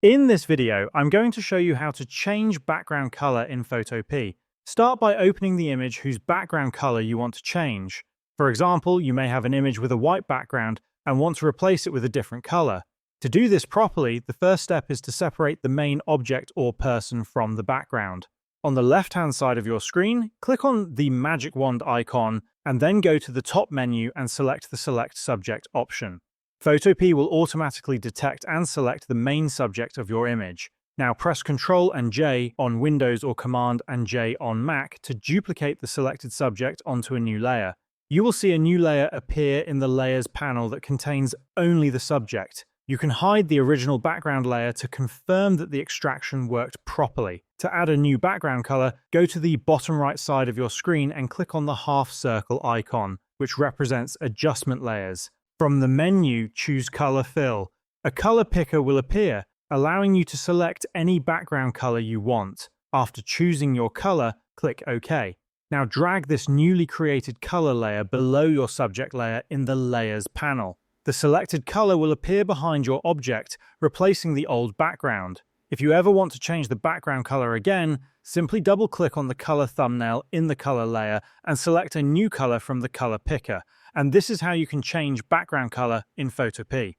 In this video, I'm going to show you how to change background color in Photopea. Start by opening the image whose background color you want to change. For example, you may have an image with a white background and want to replace it with a different color. To do this properly, the first step is to separate the main object or person from the background. On the left-hand side of your screen, click on the magic wand icon and then go to the top menu and select the Select Subject option. Photopea will automatically detect and select the main subject of your image. Now press Ctrl and J on Windows or Command and J on Mac to duplicate the selected subject onto a new layer. You will see a new layer appear in the Layers panel that contains only the subject. You can hide the original background layer to confirm that the extraction worked properly. To add a new background color, go to the bottom right side of your screen and click on the half circle icon, which represents adjustment layers. From the menu, choose Color Fill. A color picker will appear, allowing you to select any background color you want. After choosing your color, click OK. Now drag this newly created color layer below your subject layer in the Layers panel. The selected color will appear behind your object, replacing the old background. If you ever want to change the background color again, simply double-click on the color thumbnail in the color layer and select a new color from the color picker. And this is how you can change background color in Photopea.